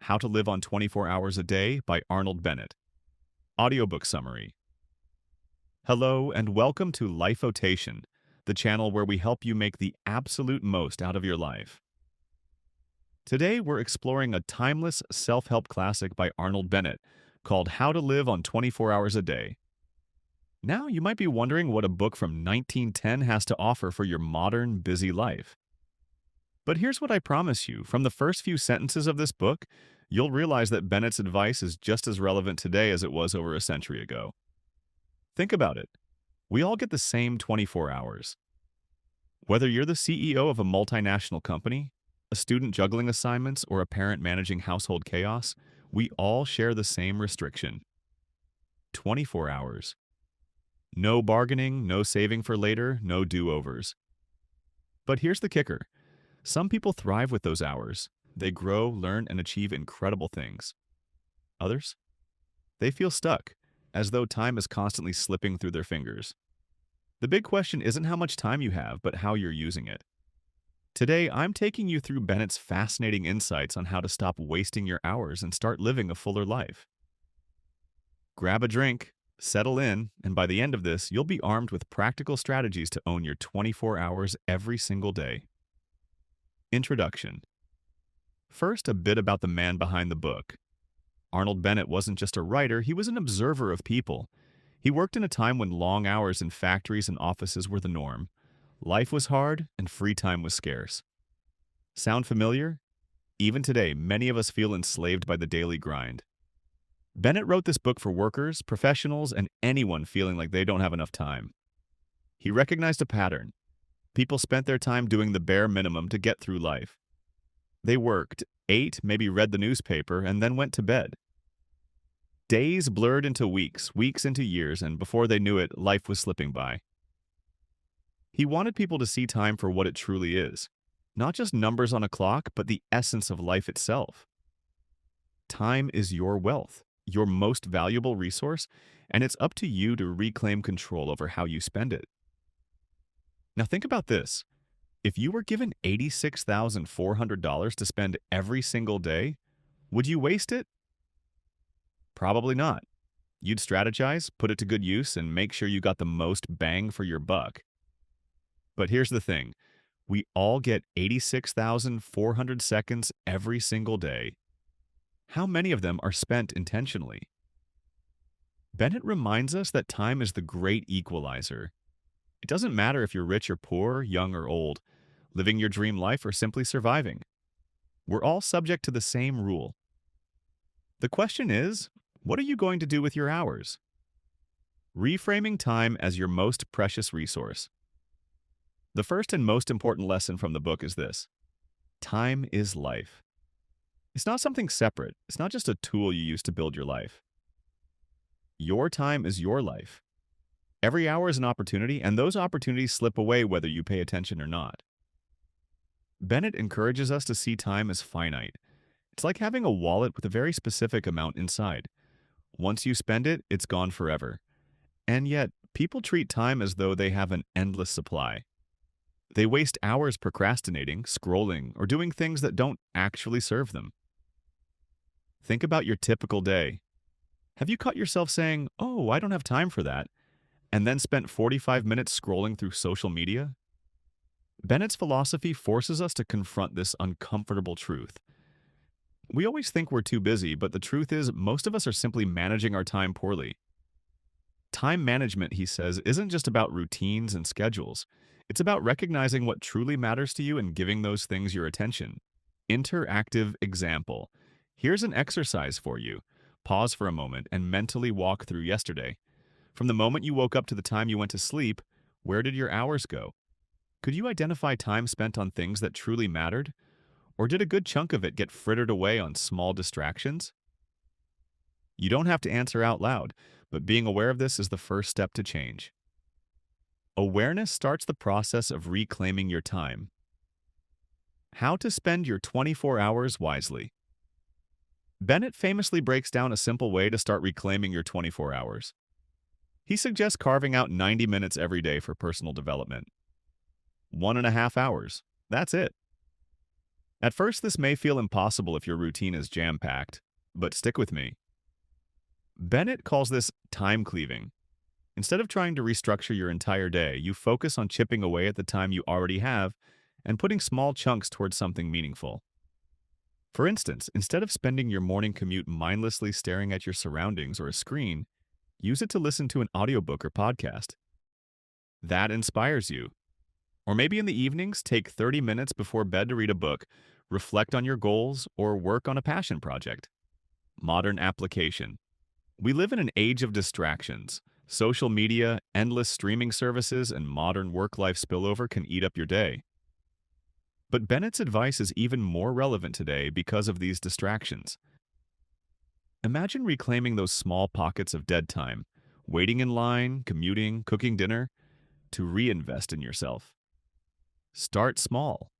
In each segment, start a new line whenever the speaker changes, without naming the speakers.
How to Live on 24 Hours a Day by Arnold Bennett. Audiobook summary. Hello and welcome to Lifeotation, the channel where we help you make the absolute most out of your life. Today we're exploring a timeless self-help classic by Arnold Bennett called How to Live on 24 Hours a Day. Now you might be wondering what a book from 1910 has to offer for your modern, busy life. But here's what I promise you. From the first few sentences of this book, you'll realize that Bennett's advice is just as relevant today as it was over a century ago. Think about it. We all get the same 24 hours. Whether you're the CEO of a multinational company, a student juggling assignments, or a parent managing household chaos, we all share the same restriction. 24 hours. No bargaining, no saving for later, no do-overs. But here's the kicker. Some people thrive with those hours. They grow, learn, and achieve incredible things. Others? They feel stuck, as though time is constantly slipping through their fingers. The big question isn't how much time you have, but how you're using it. Today, I'm taking you through Bennett's fascinating insights on how to stop wasting your hours and start living a fuller life. Grab a drink, settle in, and by the end of this, you'll be armed with practical strategies to own your 24 hours every single day. Introduction. First, a bit about the man behind the book. Arnold Bennett wasn't just a writer, he was an observer of people. He worked in a time when long hours in factories and offices were the norm. Life was hard and free time was scarce. Sound familiar? Even today, many of us feel enslaved by the daily grind. Bennett wrote this book for workers, professionals, and anyone feeling like they don't have enough time. He recognized a pattern. People spent their time doing the bare minimum to get through life. They worked, ate, maybe read the newspaper, and then went to bed. Days blurred into weeks, weeks into years, and before they knew it, life was slipping by. He wanted people to see time for what it truly is. Not just numbers on a clock, but the essence of life itself. Time is your wealth, your most valuable resource, and it's up to you to reclaim control over how you spend it. Now think about this. If you were given $86,400 to spend every single day, would you waste it? Probably not. You'd strategize, put it to good use, and make sure you got the most bang for your buck. But here's the thing. We all get 86,400 seconds every single day. How many of them are spent intentionally? Bennett reminds us that time is the great equalizer. It doesn't matter if you're rich or poor, young or old, living your dream life or simply surviving. We're all subject to the same rule. The question is, what are you going to do with your hours? Reframing time as your most precious resource. The first and most important lesson from the book is this. Time is life. It's not something separate. It's not just a tool you use to build your life. Your time is your life. Every hour is an opportunity, and those opportunities slip away whether you pay attention or not. Bennett encourages us to see time as finite. It's like having a wallet with a very specific amount inside. Once you spend it, it's gone forever. And yet, people treat time as though they have an endless supply. They waste hours procrastinating, scrolling, or doing things that don't actually serve them. Think about your typical day. Have you caught yourself saying, "Oh, I don't have time for that," and then spent 45 minutes scrolling through social media? Bennett's philosophy forces us to confront this uncomfortable truth. We always think we're too busy, but the truth is most of us are simply managing our time poorly. Time management, he says, isn't just about routines and schedules. It's about recognizing what truly matters to you and giving those things your attention. Interactive example. Here's an exercise for you. Pause for a moment and mentally walk through yesterday. From the moment you woke up to the time you went to sleep, where did your hours go? Could you identify time spent on things that truly mattered? Or did a good chunk of it get frittered away on small distractions? You don't have to answer out loud, but being aware of this is the first step to change. Awareness starts the process of reclaiming your time. How to spend your 24 hours wisely. Bennett famously breaks down a simple way to start reclaiming your 24 hours. He suggests carving out 90 minutes every day for personal development. 1.5 hours. That's it. At first, this may feel impossible if your routine is jam-packed, but stick with me. Bennett calls this time cleaving. Instead of trying to restructure your entire day, you focus on chipping away at the time you already have and putting small chunks towards something meaningful. For instance, instead of spending your morning commute mindlessly staring at your surroundings or a screen, use it to listen to an audiobook or podcast. That inspires you. Or maybe in the evenings, take 30 minutes before bed to read a book, reflect on your goals, or work on a passion project. Modern application. We live in an age of distractions. Social media, endless streaming services, and modern work-life spillover can eat up your day. But Bennett's advice is even more relevant today because of these distractions. Imagine reclaiming those small pockets of dead time, waiting in line, commuting, cooking dinner, to reinvest in yourself. Start small.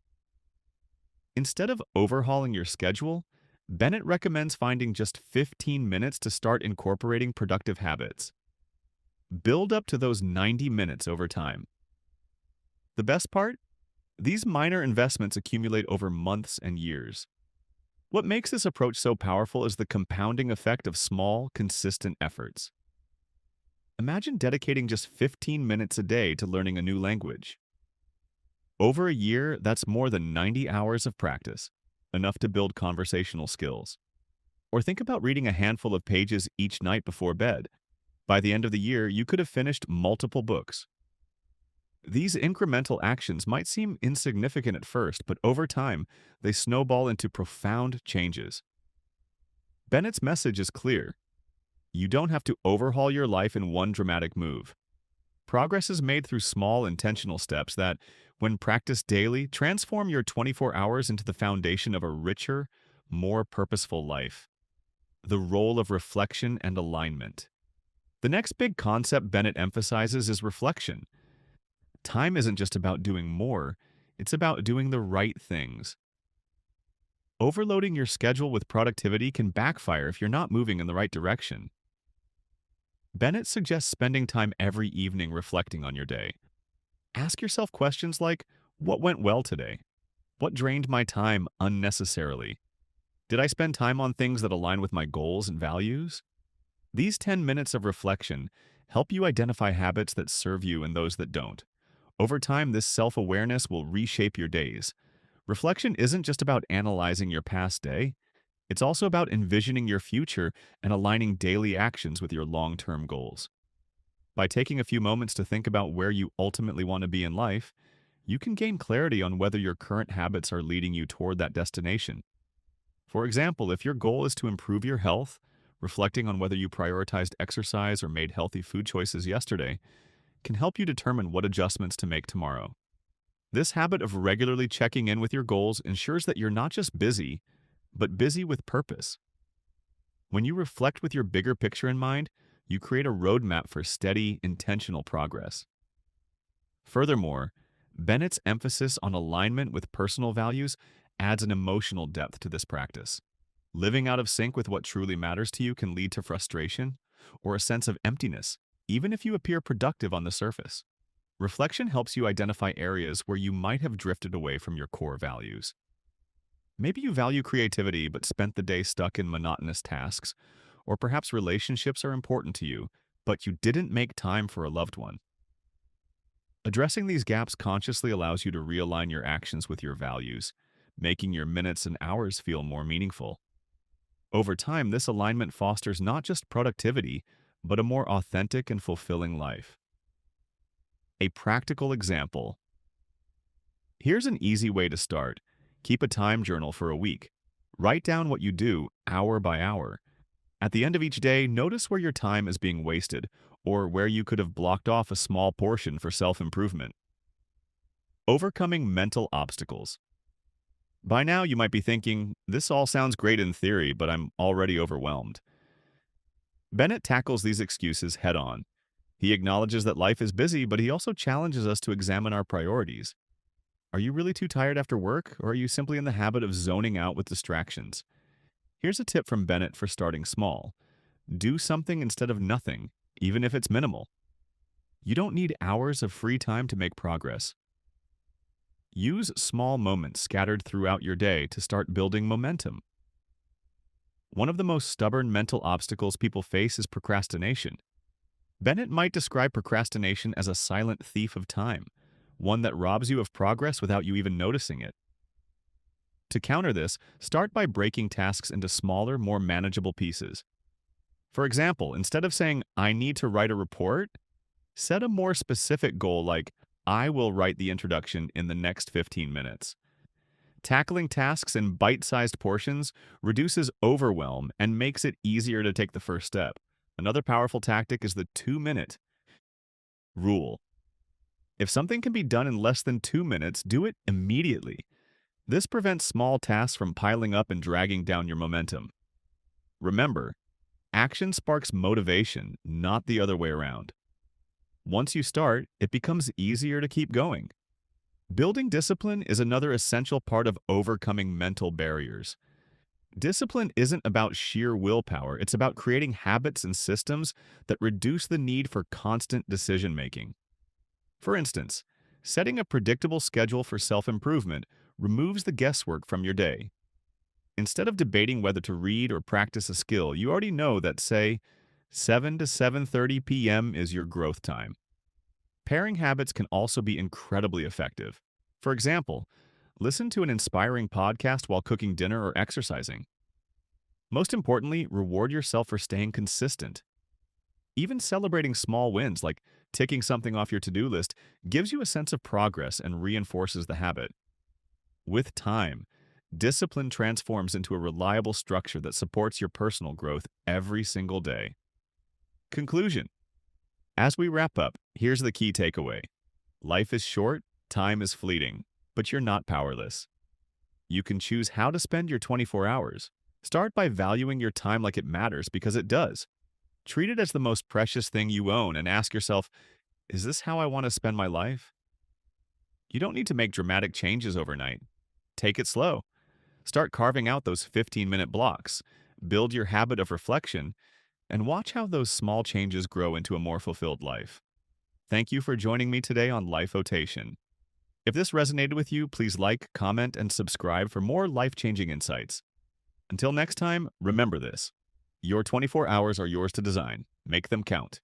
Instead of overhauling your schedule, Bennett recommends finding just 15 minutes to start incorporating productive habits. Build up to those 90 minutes over time. The best part? These minor investments accumulate over months and years. What makes this approach so powerful is the compounding effect of small, consistent efforts. Imagine dedicating just 15 minutes a day to learning a new language. Over a year, that's more than 90 hours of practice, enough to build conversational skills. Or think about reading a handful of pages each night before bed. By the end of the year, you could have finished multiple books. These incremental actions might seem insignificant at first, but over time, they snowball into profound changes. Bennett's message is clear. You don't have to overhaul your life in one dramatic move. Progress is made through small, intentional steps that, when practiced daily, transform your 24 hours into the foundation of a richer, more purposeful life. The role of reflection and alignment. The next big concept Bennett emphasizes is reflection. Time isn't just about doing more, it's about doing the right things. Overloading your schedule with productivity can backfire if you're not moving in the right direction. Bennett suggests spending time every evening reflecting on your day. Ask yourself questions like, what went well today? What drained my time unnecessarily? Did I spend time on things that align with my goals and values? These 10 minutes of reflection help you identify habits that serve you and those that don't. Over time, this self-awareness will reshape your days. Reflection isn't just about analyzing your past day. It's also about envisioning your future and aligning daily actions with your long-term goals. By taking a few moments to think about where you ultimately want to be in life, you can gain clarity on whether your current habits are leading you toward that destination. For example, if your goal is to improve your health, reflecting on whether you prioritized exercise or made healthy food choices yesterday can help you determine what adjustments to make tomorrow. This habit of regularly checking in with your goals ensures that you're not just busy, but busy with purpose. When you reflect with your bigger picture in mind, you create a roadmap for steady, intentional progress. Furthermore, Bennett's emphasis on alignment with personal values adds an emotional depth to this practice. Living out of sync with what truly matters to you can lead to frustration or a sense of emptiness, even if you appear productive on the surface. Reflection helps you identify areas where you might have drifted away from your core values. Maybe you value creativity but spent the day stuck in monotonous tasks, or perhaps relationships are important to you, but you didn't make time for a loved one. Addressing these gaps consciously allows you to realign your actions with your values, making your minutes and hours feel more meaningful. Over time, this alignment fosters not just productivity, but a more authentic and fulfilling life. A practical example. Here's an easy way to start. Keep a time journal for a week. Write down what you do hour by hour. At the end of each day, notice where your time is being wasted or where you could have blocked off a small portion for self-improvement. Overcoming mental obstacles. By now, you might be thinking, this all sounds great in theory, but I'm already overwhelmed. Bennett tackles these excuses head-on. He acknowledges that life is busy, but he also challenges us to examine our priorities. Are you really too tired after work, or are you simply in the habit of zoning out with distractions? Here's a tip from Bennett for starting small. Do something instead of nothing, even if it's minimal. You don't need hours of free time to make progress. Use small moments scattered throughout your day to start building momentum. One of the most stubborn mental obstacles people face is procrastination. Bennett might describe procrastination as a silent thief of time, one that robs you of progress without you even noticing it. To counter this, start by breaking tasks into smaller, more manageable pieces. For example, instead of saying, "I need to write a report," set a more specific goal like, "I will write the introduction in the next 15 minutes." Tackling tasks in bite-sized portions reduces overwhelm and makes it easier to take the first step. Another powerful tactic is the 2-minute rule. If something can be done in less than 2 minutes, do it immediately. This prevents small tasks from piling up and dragging down your momentum. Remember, action sparks motivation, not the other way around. Once you start, it becomes easier to keep going. Building discipline is another essential part of overcoming mental barriers. Discipline isn't about sheer willpower, it's about creating habits and systems that reduce the need for constant decision-making. For instance, setting a predictable schedule for self-improvement removes the guesswork from your day. Instead of debating whether to read or practice a skill, you already know that, say, 7 to 7:30 p.m. is your growth time. Pairing habits can also be incredibly effective. For example, listen to an inspiring podcast while cooking dinner or exercising. Most importantly, reward yourself for staying consistent. Even celebrating small wins, like ticking something off your to-do list, gives you a sense of progress and reinforces the habit. With time, discipline transforms into a reliable structure that supports your personal growth every single day. Conclusion. As we wrap up, here's the key takeaway. Life is short, time is fleeting, but you're not powerless. You can choose how to spend your 24 hours. Start by valuing your time like it matters, because it does. Treat it as the most precious thing you own and ask yourself, is this how I want to spend my life? You don't need to make dramatic changes overnight. Take it slow. Start carving out those 15-minute blocks. Build your habit of reflection, and watch how those small changes grow into a more fulfilled life. Thank you for joining me today on Lifeotation. If this resonated with you, please like, comment, and subscribe for more life-changing insights. Until next time, remember this. Your 24 hours are yours to design. Make them count.